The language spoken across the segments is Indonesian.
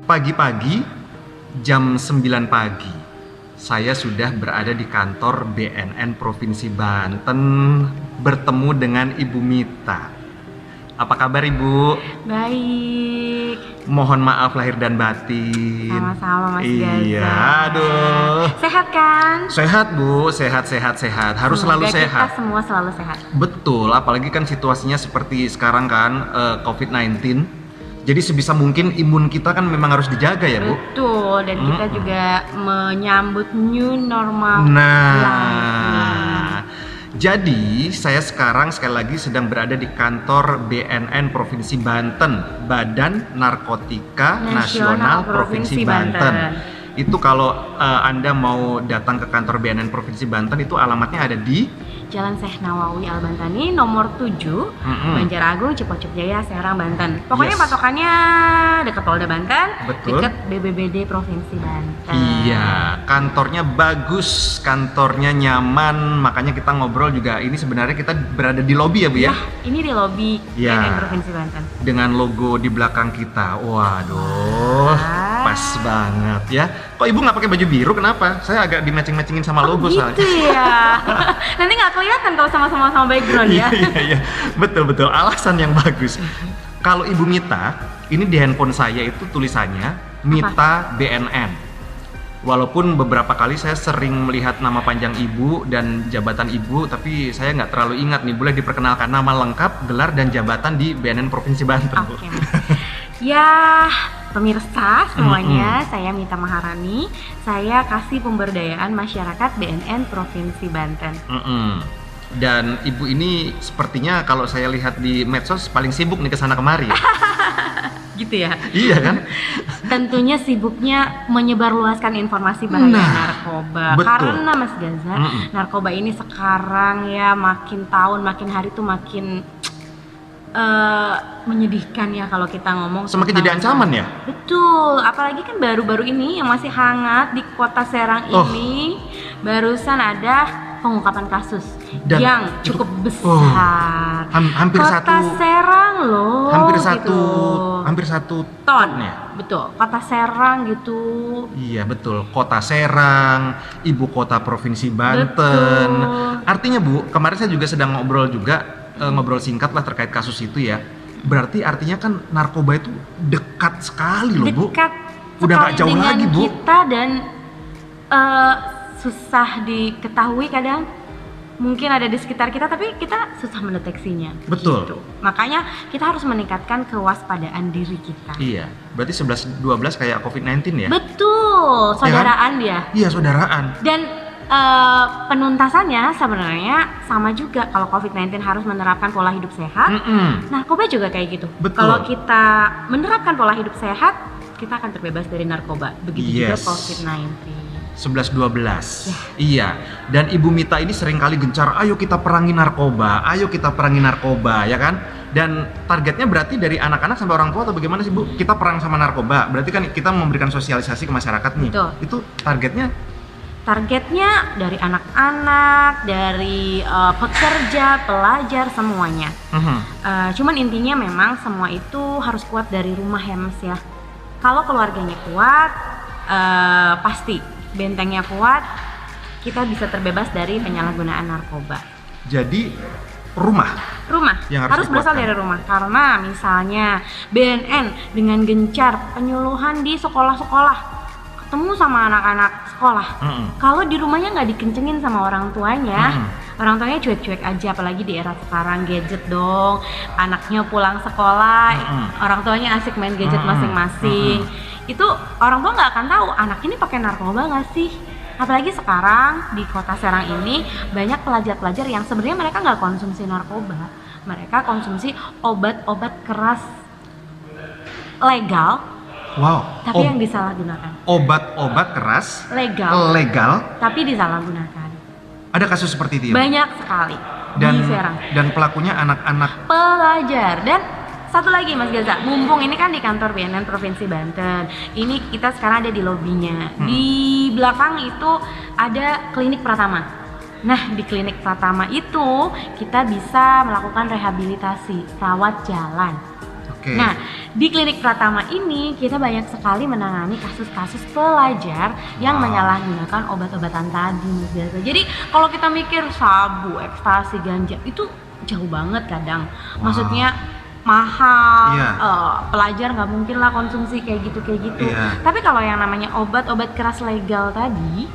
Pagi-pagi, jam 9 pagi, saya sudah berada di kantor BNN Provinsi Banten bertemu dengan Ibu Mita. Apa kabar Ibu? Baik. Mohon maaf lahir dan batin. Sama-sama Mas Gaza. Iya, aduh. Sehat kan? Sehat Bu, sehat. Harus Semoga selalu sehat. Kita semua selalu sehat. Betul, apalagi kan situasinya seperti sekarang kan, COVID-19. Jadi sebisa mungkin imun kita kan memang harus dijaga ya Bu. Betul, dan kita juga menyambut new normal. Nah, jadi saya sekarang sekali lagi sedang berada di kantor BNN Provinsi Banten, Badan Narkotika Nasional Provinsi Banten. Itu kalau Anda mau datang ke kantor BNN Provinsi Banten, itu alamatnya ada di Jalan Syekh Nawawi Al-Bantani nomor 7, Banjaragung, Cipocuk Jaya, Serang, Banten. Pokoknya patokannya dekat Polda Banten, dekat BBBD Provinsi Banten. Iya, kantornya bagus, kantornya nyaman, makanya kita ngobrol juga. Ini sebenarnya kita berada di lobi ya Bu ya? Ini di lobi BNN Provinsi Banten. Dengan logo di belakang kita. Waduh, pas banget ya. Kok Ibu nggak pakai baju biru? Kenapa? Saya agak di-matching-matchingin sama logo gitu soalnya. Ya. Nanti nggak kelihatan kalau sama-sama background ya. Iya. Betul. Alasan yang bagus. Kalau Ibu Mita, ini di handphone saya itu tulisannya Mita BNN. Walaupun beberapa kali saya sering melihat nama panjang Ibu dan jabatan Ibu, tapi saya nggak terlalu ingat nih. Boleh diperkenalkan nama lengkap, gelar, dan jabatan di BNN Provinsi Banten, Bu? Oke. Ya, pemirsa semuanya, saya Mita Maharani. Saya Kasih Pemberdayaan Masyarakat BNN Provinsi Banten. Dan Ibu ini sepertinya kalau saya lihat di medsos paling sibuk nih kesana kemari. Gitu ya? Iya kan? Tentunya sibuknya menyebarluaskan informasi bahaya narkoba. Betul. Karena Mas Gaza, narkoba ini sekarang ya makin tahun, makin hari tuh makin menyedihkan ya kalau kita ngomong. Semakin jadi ancaman ya? Betul, apalagi kan baru-baru ini yang masih hangat di Kota Serang ini barusan ada pengungkapan kasus dan yang cukup besar. Hampir Kota Serang loh. Hampir satu ton ya. Betul, Kota Serang gitu. Iya betul, Kota Serang, ibu kota Provinsi Banten. Betul. Artinya Bu, kemarin saya juga sedang ngobrol singkat lah terkait kasus itu ya. Berarti artinya kan narkoba itu dekat sekali loh Bu. Dekat. Udah nggak jauh lagi Bu. Kita dan susah diketahui kadang. Mungkin ada di sekitar kita tapi kita susah mendeteksinya. Betul. Gitu. Makanya kita harus meningkatkan kewaspadaan diri kita. Iya. Berarti 11-12 kayak COVID-19 ya? Betul. Saudaraan dia. Iya, saudaraan. Dan penuntasannya sebenarnya sama juga. Kalau COVID-19 harus menerapkan pola hidup sehat, narkoba juga kayak gitu. Kalau kita menerapkan pola hidup sehat, kita akan terbebas dari narkoba. Begitu juga COVID-19. 11-12 Iya. Dan Ibu Mita ini sering kali gencar, ayo kita perangi narkoba, ya kan? Dan targetnya berarti dari anak-anak sampai orang tua atau bagaimana sih Bu? Kita perang sama narkoba, berarti kan kita memberikan sosialisasi ke masyarakat nih. Betul. Itu targetnya dari anak-anak, dari pekerja, pelajar, semuanya. Cuman intinya memang semua itu harus kuat dari rumah ya Mas ya. Kalau keluarganya kuat, pasti bentengnya kuat, kita bisa terbebas dari penyalahgunaan narkoba. Jadi rumah yang harus berasal dari rumah. Karena misalnya BNN dengan gencar penyuluhan di sekolah-sekolah, ketemu sama anak-anak sekolah. Kalau di rumahnya nggak dikencengin sama orang tuanya, orang tuanya cuek-cuek aja. Apalagi di era sekarang gadget dong, anaknya pulang sekolah, orang tuanya asik main gadget masing-masing. Itu orang tua nggak akan tahu anak ini pakai narkoba nggak sih. Apalagi sekarang di Kota Serang ini banyak pelajar-pelajar yang sebenarnya mereka nggak konsumsi narkoba, mereka konsumsi obat-obat keras legal. Tapi yang disalahgunakan. Obat-obat keras legal tapi disalahgunakan. Ada kasus seperti itu ya? Banyak sekali di Serang. Dan pelakunya anak-anak pelajar. Dan satu lagi Mas Gaza, mumpung ini kan di kantor BNN Provinsi Banten. Ini kita sekarang ada di lobinya. Di belakang itu ada klinik Pratama. Nah, di klinik Pratama itu kita bisa melakukan rehabilitasi rawat jalan. Nah, di klinik Pratama ini kita banyak sekali menangani kasus-kasus pelajar yang menyalahgunakan obat-obatan tadi, Mas Gaza. Jadi kalau kita mikir sabu, ekstasi, ganja itu jauh banget kadang. Maksudnya mahal, pelajar nggak mungkin lah konsumsi kayak gitu. Tapi kalau yang namanya obat-obat keras legal tadi,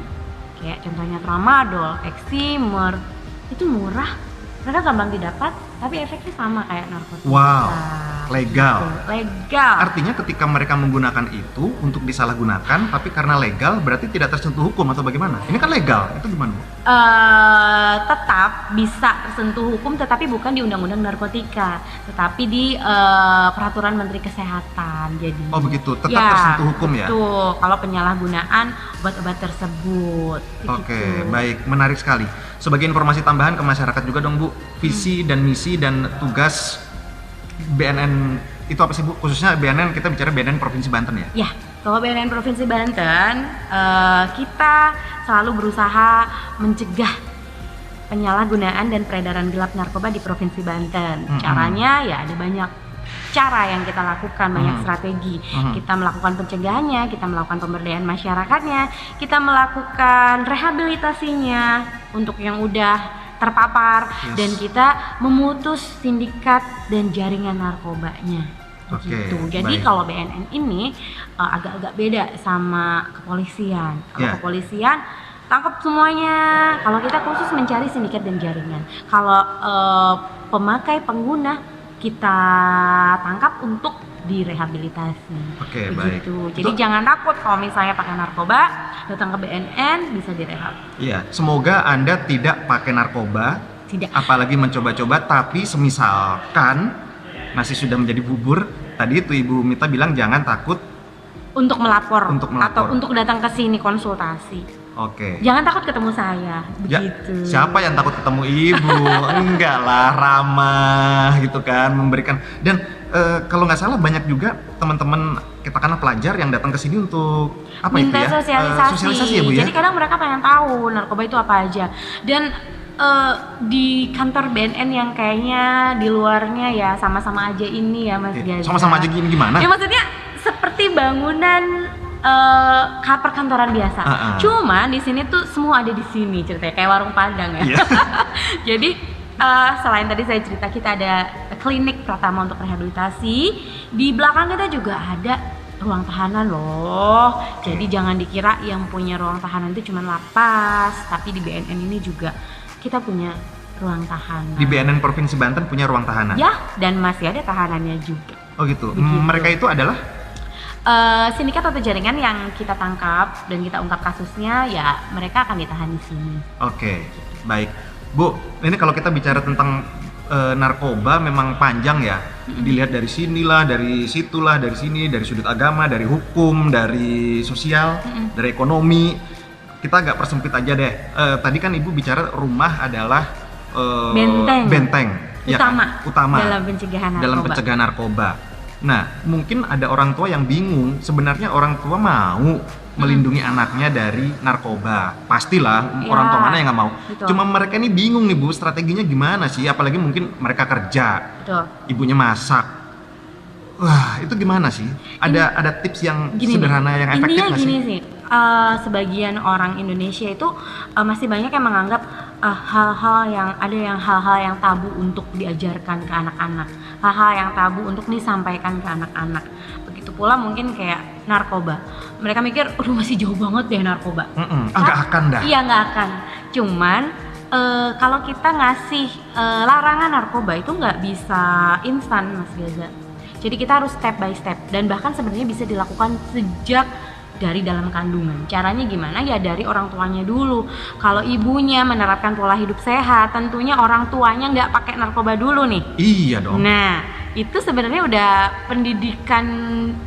kayak contohnya tramadol, eksimer, itu murah, mereka gampang didapat, tapi efeknya sama kayak narkotika. Legal. Legal. Artinya ketika mereka menggunakan itu untuk disalahgunakan, tapi karena legal berarti tidak tersentuh hukum atau bagaimana? Ini kan legal, itu gimana, Bu? Tetap bisa tersentuh hukum, tetapi bukan di Undang-Undang Narkotika, tetapi di Peraturan Menteri Kesehatan. Jadi. Oh begitu, tetap tersentuh hukum ya? Betul, kalau penyalahgunaan obat-obat tersebut. Oke, baik, menarik sekali. Sebagai informasi tambahan ke masyarakat juga dong, Bu, visi dan misi dan tugas BNN itu apa sih, Bu? Khususnya BNN, kita bicara BNN Provinsi Banten ya? Ya, kalau BNN Provinsi Banten, kita selalu berusaha mencegah penyalahgunaan dan peredaran gelap narkoba di Provinsi Banten. Caranya ya ada banyak cara yang kita lakukan, banyak strategi. Kita melakukan pencegahannya, kita melakukan pemberdayaan masyarakatnya, kita melakukan rehabilitasinya untuk yang udah terpapar, dan kita memutus sindikat dan jaringan narkobanya. Gitu. Jadi kalau BNN ini agak-agak beda sama kepolisian. Kalau kepolisian tangkap semuanya, kalau kita khusus mencari sindikat dan jaringan. Kalau pemakai pengguna kita tangkap untuk direhabilitasi. Baik. Jadi jangan takut kalau misalnya pakai narkoba, datang ke BNN bisa direhab. Iya, semoga Anda tidak pakai narkoba, apalagi mencoba-coba. Tapi semisalkan masih sudah menjadi bubur, tadi itu Ibu Mita bilang jangan takut untuk melapor. Atau untuk datang ke sini konsultasi. Jangan takut ketemu saya, begitu. Siapa yang takut ketemu Ibu? Enggak lah, ramah gitu kan, memberikan. Dan kalau nggak salah banyak juga teman-teman, katakanlah pelajar yang datang ke sini untuk apa minta itu ya? Sosialisasi ya, Bu, ya? Jadi kadang mereka pengen tahu narkoba itu apa aja. Dan di kantor BNN yang kayaknya di luarnya ya sama-sama aja ini ya, Mas Gaza. Sama-sama aja gini gimana? Ya maksudnya seperti bangunan perkantoran biasa. Cuman di sini tuh semua ada di sini, ceritanya kayak warung Padang ya. Jadi selain tadi saya cerita kita ada klinik Pratama untuk rehabilitasi, di belakang kita juga ada ruang tahanan loh. Jadi jangan dikira yang punya ruang tahanan itu cuma lapas, tapi di BNN ini juga kita punya ruang tahanan. Di BNN Provinsi Banten punya ruang tahanan? Ya, dan masih ada tahanannya juga. Oh gitu. Mereka itu adalah? Sindikat atau jaringan yang kita tangkap dan kita ungkap kasusnya, ya mereka akan ditahan di sini. Baik. Bu, ini kalau kita bicara tentang narkoba memang panjang ya. Dilihat dari sinilah, dari situlah, dari sini, dari sudut agama, dari hukum, dari sosial, dari ekonomi. Kita agak persempit aja deh. Tadi kan Ibu bicara rumah adalah benteng utama dalam pencegahan narkoba. Nah, mungkin ada orang tua yang bingung, sebenarnya orang tua mau melindungi anaknya dari narkoba. Pastilah, orang tua mana yang nggak mau. Betul. Cuma mereka ini bingung nih, Bu, strateginya gimana sih? Apalagi mungkin mereka kerja, ibunya masak. Wah, itu gimana sih? Ada tips yang sederhana yang efektif nggak sih? Gini sih, sebagian orang Indonesia itu masih banyak yang menganggap hal-hal yang tabu untuk diajarkan ke anak-anak, hal-hal yang tabu untuk disampaikan ke anak-anak. Begitu pula mungkin kayak narkoba. Mereka mikir, masih jauh banget deh narkoba. Nggak akan dah. Iya, nggak akan. Cuman kalau kita ngasih larangan narkoba itu nggak bisa instan, Mas Gaza. Jadi kita harus step by step, dan bahkan sebenarnya bisa dilakukan sejak dari dalam kandungan. Caranya gimana? Ya dari orang tuanya dulu. Kalau ibunya menerapkan pola hidup sehat, tentunya orang tuanya nggak pakai narkoba dulu nih. Iya dong. Nah, itu sebenarnya udah pendidikan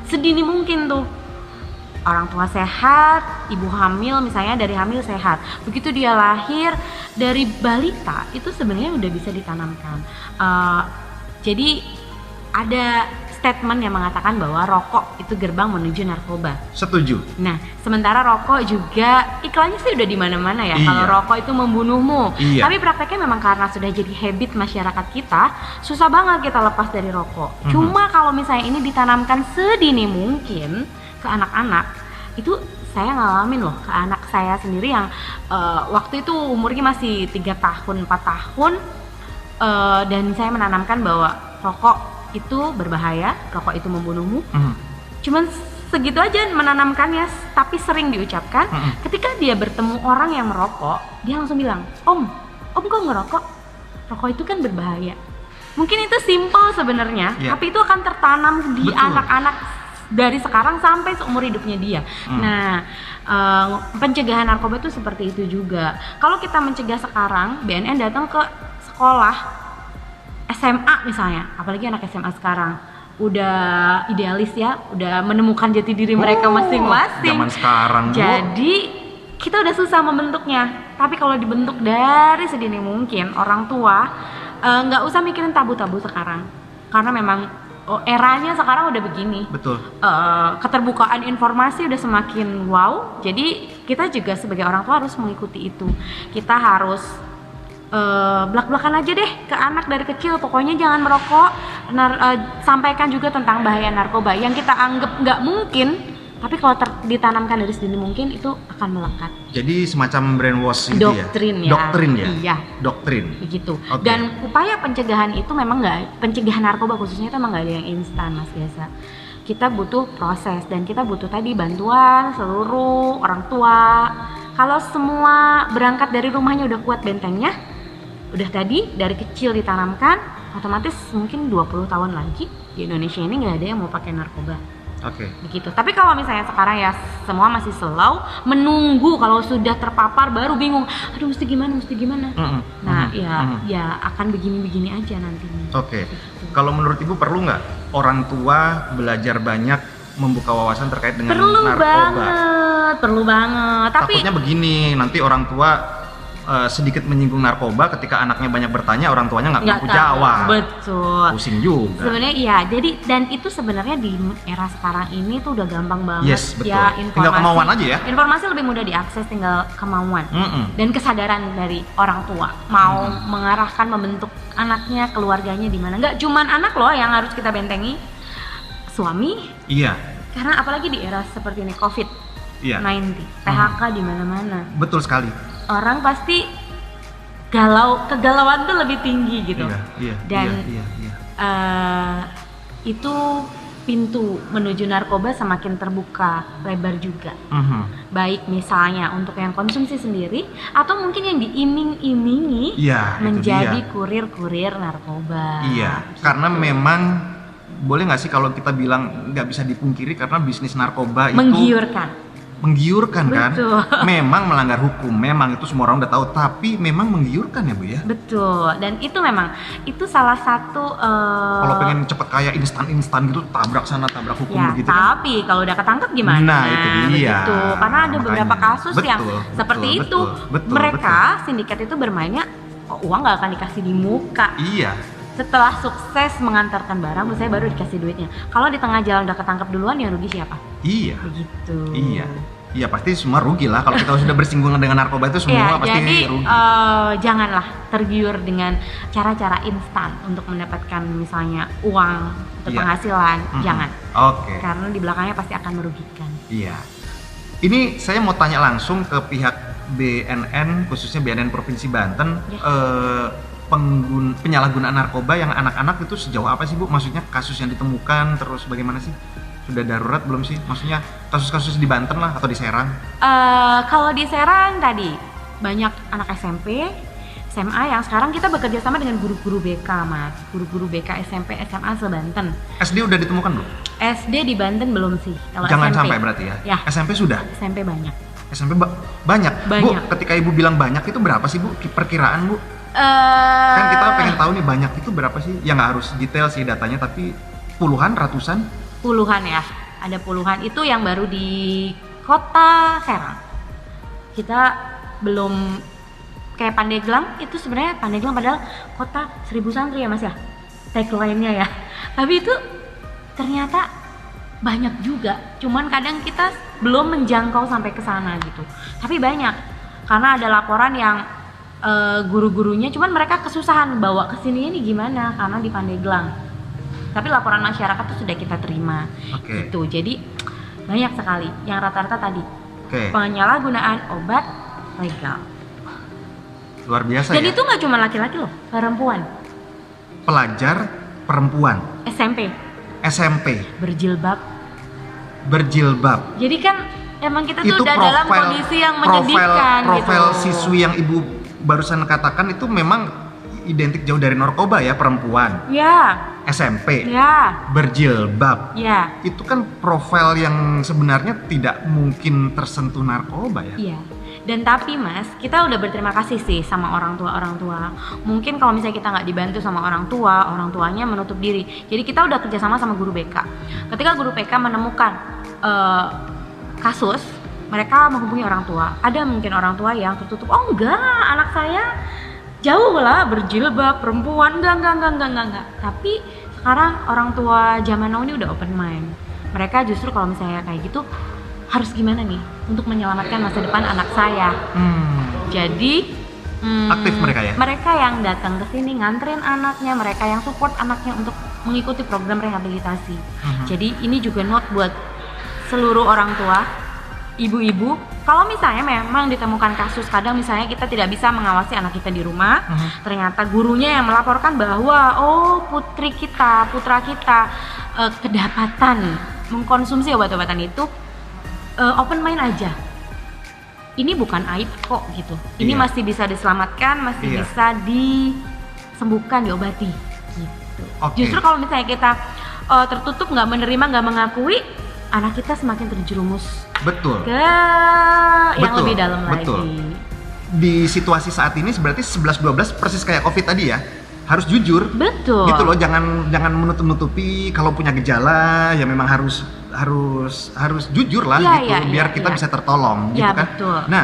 sedini mungkin tuh. Orang tua sehat, ibu hamil misalnya dari hamil sehat. Begitu dia lahir, dari balita itu sebenarnya udah bisa ditanamkan. Jadi ada statement yang mengatakan bahwa rokok itu gerbang menuju narkoba. Setuju. Nah, sementara rokok juga iklannya sih udah di mana-mana ya. Iya. Kalau rokok itu membunuhmu. Iya. Tapi prakteknya memang karena sudah jadi habit masyarakat kita, susah banget kita lepas dari rokok. Cuma kalau misalnya ini ditanamkan sedini mungkin ke anak-anak, itu saya ngalamin loh ke anak saya sendiri yang waktu itu umurnya masih 3 tahun, 4 tahun, dan saya menanamkan bahwa rokok itu berbahaya, rokok itu membunuhmu. Cuman segitu aja menanamkannya, tapi sering diucapkan. Ketika dia bertemu orang yang merokok, dia langsung bilang, Om kok ngerokok? Rokok itu kan berbahaya. Mungkin itu simple sebenarnya, tapi itu akan tertanam di anak-anak dari sekarang sampai seumur hidupnya dia. Nah, pencegahan narkoba itu seperti itu juga. Kalau kita mencegah sekarang, BNN datang ke sekolah SMA misalnya, apalagi anak SMA sekarang udah idealis ya, udah menemukan jati diri mereka masing-masing. Zaman sekarang, Bu. Jadi kita udah susah membentuknya. Tapi kalau dibentuk dari sedini mungkin, orang tua nggak usah mikirin tabu-tabu sekarang, karena memang eranya sekarang udah begini. Betul. Keterbukaan informasi udah semakin wow. Jadi kita juga sebagai orang tua harus mengikuti itu. Kita harus belak-belakan aja deh ke anak dari kecil, pokoknya jangan merokok. Sampaikan juga tentang bahaya narkoba yang kita anggap nggak mungkin, tapi kalau ditanamkan dari sedini mungkin itu akan melekat. Jadi semacam brainwash gitu Doktrin ya. Doktrin ya. Iya. Doktrin. Begitu. Okay. Dan upaya pencegahan itu memang pencegahan narkoba khususnya itu memang nggak ada yang instan, Mas Biasa. Kita butuh proses dan kita butuh tadi bantuan seluruh orang tua. Kalau semua berangkat dari rumahnya udah kuat bentengnya, udah tadi dari kecil ditanamkan, otomatis mungkin 20 tahun lagi di Indonesia ini nggak ada yang mau pakai narkoba. Oke. Begitu. Tapi kalau misalnya sekarang ya semua masih slow, menunggu kalau sudah terpapar baru bingung, aduh mesti gimana. Nah, ya akan begini-begini aja nantinya. Oke. Kalau menurut Ibu perlu nggak orang tua belajar banyak membuka wawasan terkait dengan narkoba? Perlu banget. Tapi takutnya begini, nanti orang tua sedikit menyinggung narkoba, ketika anaknya banyak bertanya, orang tuanya nggak mampu jawab. Betul. Pusing juga. Sebenarnya iya. Jadi dan itu sebenarnya di era sekarang ini tuh udah gampang banget. Yes, betul. Ya, tinggal kemauan aja ya. Informasi lebih mudah diakses, tinggal kemauan dan kesadaran dari orang tua mau mengarahkan, membentuk anaknya, keluarganya di mana. Nggak cuman anak loh yang harus kita bentengi, suami. Iya. Karena apalagi di era seperti ini COVID-19, PHK di mana-mana. Betul sekali. Orang pasti kegalauan tuh lebih tinggi gitu. Dan itu pintu menuju narkoba semakin terbuka lebar juga. Baik misalnya untuk yang konsumsi sendiri atau mungkin yang diiming-imingi menjadi kurir-kurir narkoba. Iya, karena memang boleh nggak sih kalau kita bilang nggak bisa dipungkiri, karena bisnis narkoba itu menggiurkan kan. Memang melanggar hukum, memang itu semua orang udah tahu, tapi memang menggiurkan ya Bu ya. Betul. Dan itu memang itu salah satu kalau pengen cepet kaya instan gitu, tabrak sana tabrak hukum ya, begitu tapi kalau udah ketangkep gimana? Nah itu dia. Begitu. Karena ada beberapa kasus yang seperti itu. Mereka sindikat itu bermainnya uang nggak akan dikasih di muka. Iya. Setelah sukses mengantarkan barang, saya baru dikasih duitnya. Kalau di tengah jalan udah ketangkep duluan, yang rugi siapa? Iya. Begitu. Iya pasti semua rugi lah. Kalau kita sudah bersinggungan dengan narkoba itu semua pasti jadi, rugi. Janganlah tergiur dengan cara-cara instan untuk mendapatkan misalnya uang atau penghasilan. Jangan. Oke. Karena di belakangnya pasti akan merugikan. Iya. Ini saya mau tanya langsung ke pihak BNN, khususnya BNN Provinsi Banten. Penyalahgunaan narkoba yang anak-anak itu sejauh apa sih Bu? Maksudnya kasus yang ditemukan terus bagaimana sih? Sudah darurat belum sih? Maksudnya kasus-kasus di Banten lah atau di Serang? Kalau di Serang tadi banyak anak SMP, SMA yang sekarang kita bekerja sama dengan guru-guru BK Mas. Guru-guru BK SMP, SMA se-Banten. SD udah ditemukan belum? SD di Banten belum sih. Kalau Jangan SMP. Sampai berarti ya? SMP sudah? SMP banyak. SMP banyak? Bu, ketika Ibu bilang banyak itu berapa sih Bu? Perkiraan Bu? Kan kita pengen tahu nih banyak itu berapa sih? Ya nggak harus detail sih datanya, tapi puluhan, ratusan? Puluhan ya, ada puluhan. Itu yang baru di kota Serang. Kita belum kayak Pandeglang, itu sebenarnya Pandeglang padahal kota 1000 santri ya Mas ya, tagline-nya ya. Tapi itu ternyata banyak juga. Cuman kadang kita belum menjangkau sampai ke sana gitu. Tapi banyak. Karena ada laporan yang guru-gurunya cuman mereka kesusahan bawa ke sini ini gimana karena di Pandeglang. Tapi laporan masyarakat tuh sudah kita terima. Gitu. Jadi banyak sekali yang rata-rata tadi. Penyalahgunaan obat legal. Luar biasa. Dan ya. itu nggak cuma laki-laki loh, perempuan. Pelajar perempuan. SMP. Berjilbab. Jadi kan emang kita tuh itu udah dalam kondisi yang menyedihkan profil gitu. siswi yang ibu barusan katakan itu memang identik jauh dari narkoba ya, perempuan. Ya. SMP. Ya. Berjilbab. Ya. Itu kan profil yang sebenarnya tidak mungkin tersentuh narkoba ya. Iya. Dan tapi Mas, kita udah berterima kasih sih sama orang tua. Mungkin kalau misalnya kita nggak dibantu sama orang tuanya menutup diri. Jadi kita udah kerjasama sama guru BK. Ketika guru BK menemukan kasus, mereka menghubungi orang tua. Ada mungkin orang tua yang tertutup, oh enggak, anak saya jauh lah berjilbab, perempuan, enggak. Tapi sekarang orang tua zaman now ini udah open mind. Mereka justru kalau misalnya kayak gitu, harus gimana nih untuk menyelamatkan masa depan anak saya. Jadi aktif mereka ya? Mereka yang datang ke sini nganterin anaknya, mereka yang support anaknya untuk mengikuti program rehabilitasi. Jadi ini juga note buat seluruh orang tua, ibu-ibu, kalau misalnya memang ditemukan kasus, kadang misalnya kita tidak bisa mengawasi anak kita di rumah, ternyata gurunya yang melaporkan bahwa putra kita kedapatan mengkonsumsi obat-obatan itu, open mind aja. Ini bukan aib kok gitu. Ini masih bisa diselamatkan, masih bisa disembuhkan, diobati gitu. Justru kalau misalnya kita tertutup, nggak menerima, nggak mengakui, anak kita semakin terjerumus ke yang lebih dalam lagi. Di situasi saat ini berarti 11-12 persis kayak COVID tadi ya. Harus jujur. Betul. Gitu loh, jangan menutup-nutupi kalau punya gejala ya memang harus jujur lah biar kita bisa tertolong gitu kan. Betul. Nah,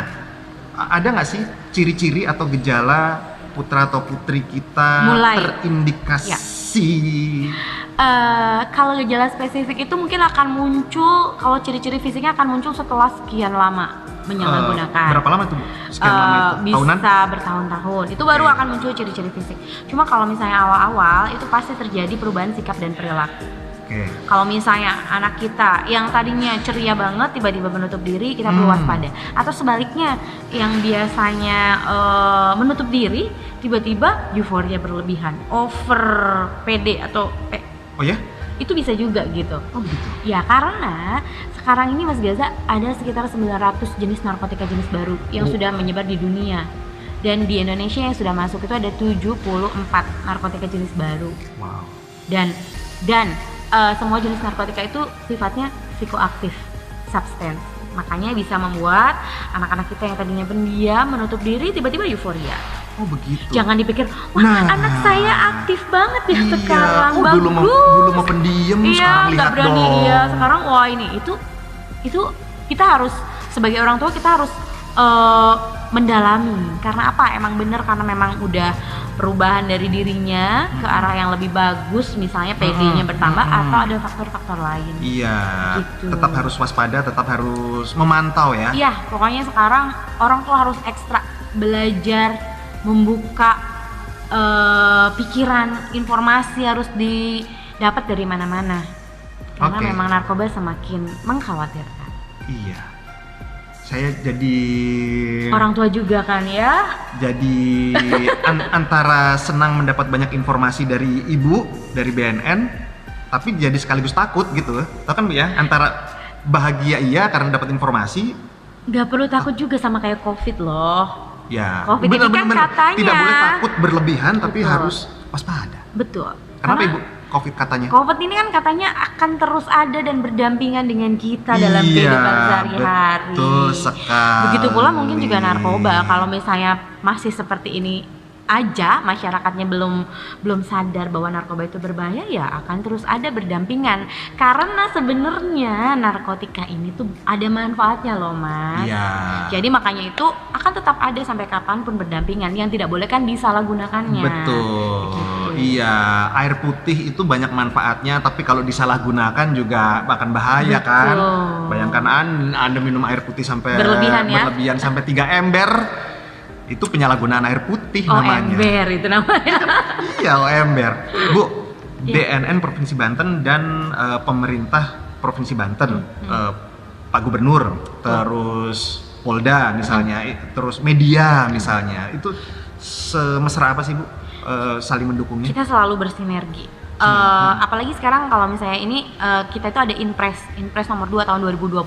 ada nggak sih ciri-ciri atau gejala putra atau putri kita terindikasi? Kalau gejala spesifik itu mungkin akan muncul, kalau ciri-ciri fisiknya akan muncul setelah sekian lama menyalahgunakan. Berapa lama tuh? Sekian lama itu? Tahunan? Bisa bertahun-tahun. Itu baru akan muncul ciri-ciri fisik. Cuma kalau misalnya awal-awal itu pasti terjadi perubahan sikap dan perilaku. Kalau misalnya anak kita yang tadinya ceria banget tiba-tiba menutup diri, kita perlu waspada. Atau sebaliknya, yang biasanya menutup diri tiba-tiba euforia berlebihan, over PD atau itu bisa juga gitu. Begitu. Ya karena sekarang ini Mas Gaza ada sekitar 900 jenis narkotika jenis baru yang sudah menyebar di dunia. Dan di Indonesia yang sudah masuk itu ada 74 narkotika jenis baru. Wow. Dan semua jenis narkotika itu sifatnya psikoaktif, substance. Makanya bisa membuat anak-anak kita yang tadinya pendiam, menutup diri, tiba-tiba euforia. Oh begitu. Jangan dipikir, wah anak saya aktif banget ya sekarang, bagus. Dulu mau pendiam, sekarang lihat berani, dong. Iya, sekarang wah ini itu kita harus sebagai orang tua kita harus mendalami. Karena apa? Emang bener karena memang udah perubahan dari dirinya ke arah yang lebih bagus, misalnya PD-nya bertambah atau ada faktor-faktor lain. Iya. Gitu. Tetap harus waspada, tetap harus memantau ya. Iya, pokoknya sekarang orang tua harus ekstra belajar membuka pikiran, informasi harus didapat dari mana-mana. Karena memang narkoba semakin mengkhawatirkan. Iya. Saya jadi orang tua juga kan ya. Jadi antara senang mendapat banyak informasi dari ibu, dari BNN, tapi jadi sekaligus takut gitu. Tahu kan Bu ya? Antara bahagia iya karena dapat informasi. Gak perlu takut juga sama kayak COVID loh. Ya. COVID ini kan katanya tidak boleh takut berlebihan, tapi harus waspada. Betul. Kenapa Ibu? COVID katanya? COVID ini kan katanya akan terus ada dan berdampingan dengan kita dalam kehidupan sehari-hari. Betul sekali. Begitu pula mungkin juga narkoba. Kalau misalnya masih seperti ini aja, masyarakatnya belum sadar bahwa narkoba itu berbahaya, ya akan terus ada berdampingan. Karena sebenarnya narkotika ini tuh ada manfaatnya loh Mas. Iya. Jadi makanya itu akan tetap ada sampai kapanpun berdampingan. Yang tidak boleh kan disalahgunakannya. Betul. Gitu. Iya, air putih itu banyak manfaatnya, tapi kalau disalahgunakan juga akan bahaya. Betul. Kan. Bayangkan Anda minum air putih sampai berlebihan sampai 3 ember. Itu penyalahgunaan air putih namanya. Ember itu namanya. Iya, ember. Bu, BNN Provinsi Banten dan pemerintah Provinsi Banten, Pak Gubernur, terus Polda misalnya, terus media misalnya, itu semesra apa sih Bu saling mendukungnya? Kita selalu bersinergi. Apalagi sekarang kalau misalnya ini kita itu ada Inpres nomor 2 tahun 2020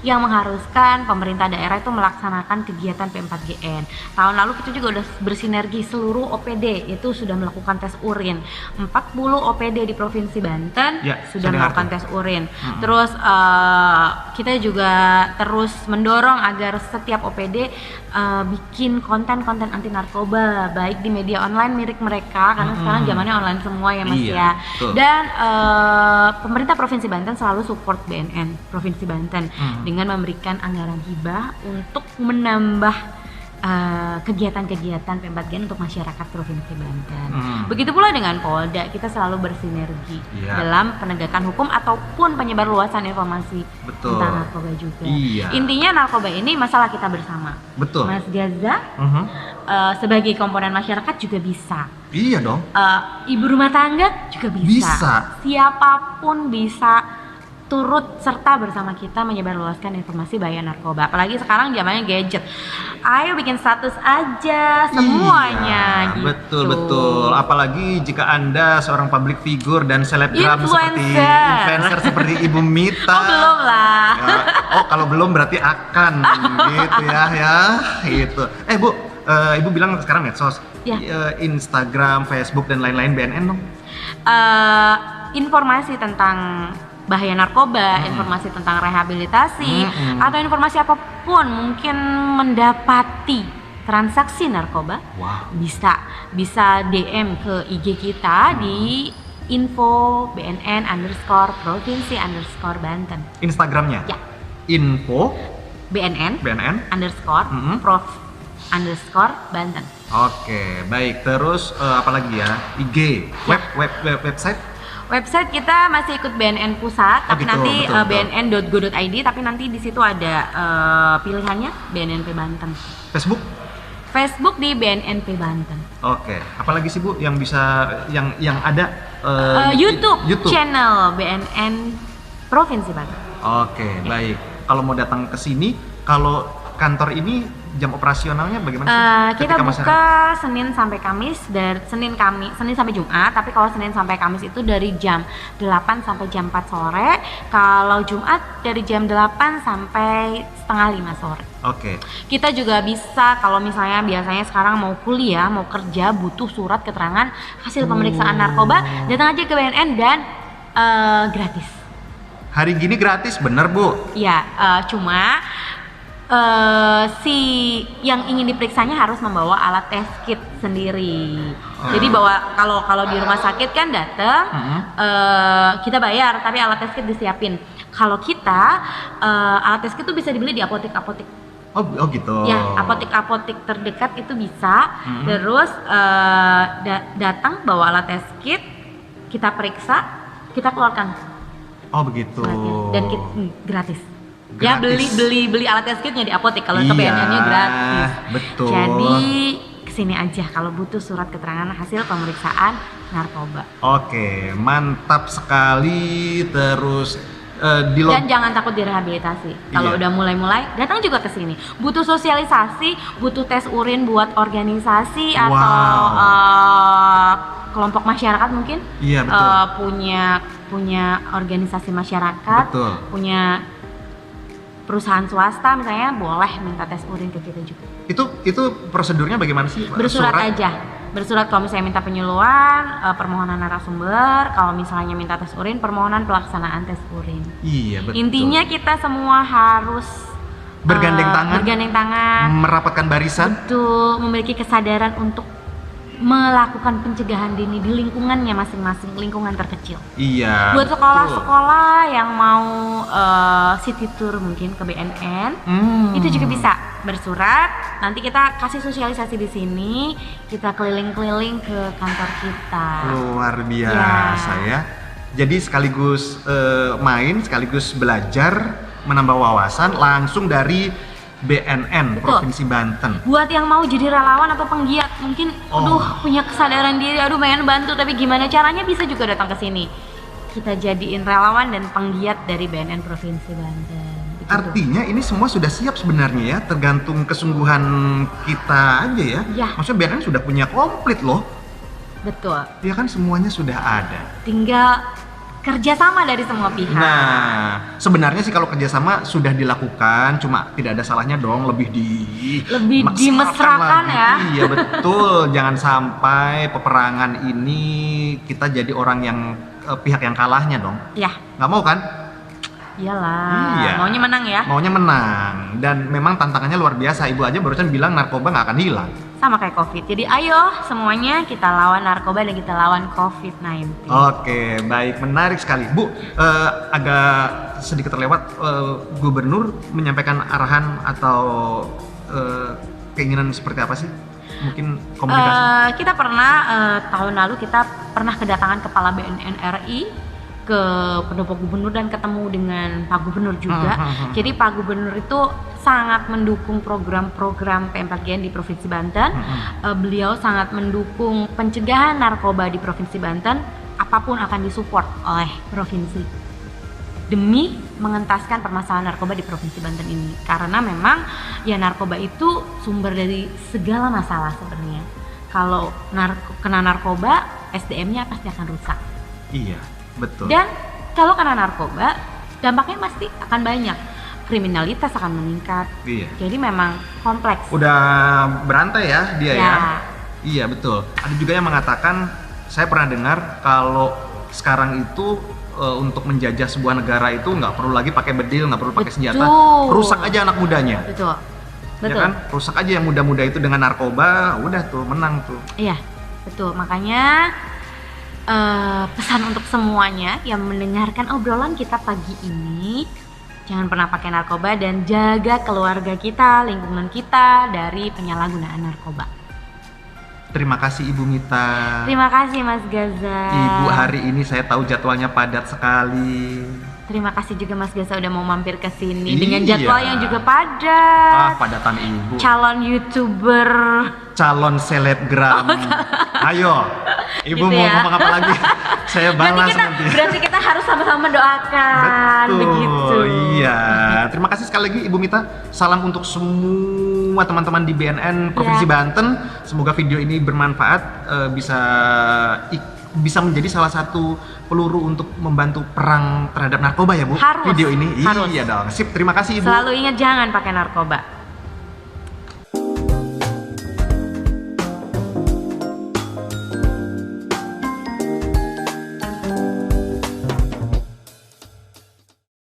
yang mengharuskan pemerintah daerah itu melaksanakan kegiatan P4GN. Tahun lalu kita juga udah bersinergi, seluruh OPD itu sudah melakukan tes urin. 40 OPD di Provinsi Banten sudah melakukan tes urin. Terus kita juga terus mendorong agar setiap OPD bikin konten-konten anti narkoba baik di media online milik mereka, karena sekarang zamannya online semua ya Mas ya. Dan pemerintah Provinsi Banten selalu support BNN Provinsi Banten dengan memberikan anggaran hibah untuk menambah kegiatan-kegiatan P4GN untuk masyarakat Provinsi Banten. Begitu pula dengan Polda, kita selalu bersinergi dalam penegakan hukum ataupun penyebarluasan informasi tentang narkoba juga. Intinya narkoba ini masalah kita bersama. Betul. Mas Gaza sebagai komponen masyarakat juga bisa. Iya dong. Ibu rumah tangga juga bisa. Siapapun bisa turut serta bersama kita menyebarluaskan informasi bahaya narkoba. Apalagi sekarang zamannya gadget. Ayo bikin status aja semuanya. Gitu. Betul. Apalagi jika Anda seorang public figure dan selebgram seperti influencer seperti Ibu Mita. Oh belum lah. Kalau belum berarti akan gitu ya. Gitu. Bu, Ibu bilang sekarang medsos. Instagram, Facebook dan lain-lain BNN dong. Informasi tentang bahaya narkoba, informasi tentang rehabilitasi, atau informasi apapun mungkin mendapati transaksi narkoba, bisa DM ke IG kita di info BNN_provinsi_Banten. Instagramnya? Ya. Info BNN _prof_Banten. Oke, baik. Terus apalagi ya? IG, website? Website kita masih ikut BNN Pusat, tapi nanti bnn.go.id, tapi nanti di situ ada pilihannya BNNP Banten. Facebook di BNNP Banten. Oke, apalagi sih Bu yang bisa yang ada YouTube channel BNN Provinsi Banten. Oke, baik. Kalau mau datang ke sini, kalau kantor ini jam operasionalnya bagaimana sih? Kita buka Senin sampai Kamis, Senin sampai Jumat, tapi kalau Senin sampai Kamis itu dari jam 8 sampai jam 4 sore, kalau Jumat dari jam 8 sampai setengah 5 sore. Oke. Kita juga bisa kalau misalnya biasanya sekarang mau kuliah, mau kerja, butuh surat keterangan hasil pemeriksaan narkoba, datang aja ke BNN dan gratis. Hari gini gratis, bener Bu? Iya, cuma si yang ingin diperiksanya harus membawa alat test kit sendiri. Jadi bawa kalau di rumah sakit kan datang, kita bayar, tapi alat test kit disiapin. Kalau kita alat test kit itu bisa dibeli di apotek-apotek. Oh gitu. Ya, apotek-apotek terdekat itu bisa. Terus datang bawa alat test kit, kita periksa, kita keluarkan. Oh begitu. Dan gratis. Ya beli alat test kitnya di apotek, kalau ke BNN-nya gratis. Betul. Jadi kesini aja kalau butuh surat keterangan hasil pemeriksaan narkoba. Oke, mantap sekali. Terus dan jangan takut direhabilitasi. Kalau udah mulai datang juga ke sini. Butuh sosialisasi, butuh tes urin buat organisasi atau kelompok masyarakat mungkin. Iya betul. Punya organisasi masyarakat, punya perusahaan swasta misalnya, boleh minta tes urin ke kita juga. Itu prosedurnya bagaimana sih? Bersurat aja. Bersurat kalau misalnya minta penyuluhan, permohonan narasumber, kalau misalnya minta tes urin, permohonan pelaksanaan tes urin. Iya betul. Intinya kita semua harus bergandeng tangan, merapatkan barisan. Betul, memiliki kesadaran untuk melakukan pencegahan dini di lingkungannya masing-masing, lingkungan terkecil. Iya. Buat sekolah-sekolah yang mau city tour mungkin ke BNN, itu juga bisa. bersurat, nanti kita kasih sosialisasi di sini, kita keliling-keliling ke kantor kita. Luar biasa ya. Jadi sekaligus main, sekaligus belajar, menambah wawasan langsung dari BNN. Betul. Provinsi Banten. Buat yang mau jadi relawan atau penggiat, mungkin punya kesadaran diri, pengen bantu tapi gimana caranya, bisa juga datang ke sini. Kita jadiin relawan dan penggiat dari BNN Provinsi Banten. Artinya ini semua sudah siap sebenarnya ya, tergantung kesungguhan kita aja ya. Ya. Maksudnya BNN sudah punya komplit loh. Betul. Ya kan, semuanya sudah ada. Tinggal kerjasama dari semua pihak. Nah, sebenarnya sih kalau kerjasama sudah dilakukan, cuma tidak ada salahnya dong lebih dimesrakan ya. Iya betul, jangan sampai peperangan ini kita jadi orang yang pihak yang kalahnya dong. Ya. Nggak mau kan? Iyalah, iya. Maunya menang ya? Maunya menang, dan memang tantangannya luar biasa. Ibu aja barusan bilang narkoba nggak akan hilang. Sama kayak COVID, jadi ayo semuanya kita lawan narkoba dan kita lawan COVID-19. Oke, baik, menarik sekali. Bu, agak sedikit terlewat, Gubernur menyampaikan arahan atau keinginan seperti apa sih? Mungkin komunikasi? Kita pernah, tahun lalu kita pernah kedatangan Kepala BNN RI ke pendopo gubernur dan ketemu dengan Pak Gubernur juga. Jadi Pak Gubernur itu sangat mendukung program-program PM4GN di Provinsi Banten. Beliau sangat mendukung pencegahan narkoba di Provinsi Banten. Apapun akan disupport oleh provinsi demi mengentaskan permasalahan narkoba di Provinsi Banten ini. Karena memang ya narkoba itu sumber dari segala masalah sebenarnya. Kalau kena narkoba, SDM-nya pasti akan rusak. Iya. Betul. Dan kalau kena narkoba, dampaknya pasti akan banyak. Kriminalitas akan meningkat. Iya. Jadi memang kompleks. Udah berantai ya dia ya. Iya betul. Ada juga yang mengatakan, saya pernah dengar kalau sekarang itu untuk menjajah sebuah negara itu nggak perlu lagi pakai bedil, nggak perlu pakai senjata. Rusak aja anak mudanya. Betul. Ya kan? Rusak aja yang muda-muda itu dengan narkoba, udah tuh menang tuh. Iya, betul. Makanya pesan untuk semuanya yang mendengarkan obrolan kita pagi ini, jangan pernah pakai narkoba dan jaga keluarga kita, lingkungan kita dari penyalahgunaan narkoba. Terima kasih Ibu Mita. Terima kasih Mas Gaza. Ibu, hari ini saya tahu jadwalnya padat sekali. Terima kasih juga Mas Gaza udah mau mampir ke sini dengan jadwal yang juga padat. Padatan Ibu. Calon YouTuber, calon selebgram. Ayo, Ibu gitu mau ngomong apa lagi? Saya balas nanti. Berarti kita harus sama-sama mendoakan. Betul, begitu. Iya. Terima kasih sekali lagi Ibu Mita. Salam untuk semua teman-teman di BNN Provinsi Banten. Semoga video ini bermanfaat, bisa menjadi salah satu peluru untuk membantu perang terhadap narkoba ya Bu. Harus. Video ini. Harus. Iya dong. Sip, terima kasih Ibu. Selalu ingat jangan pakai narkoba.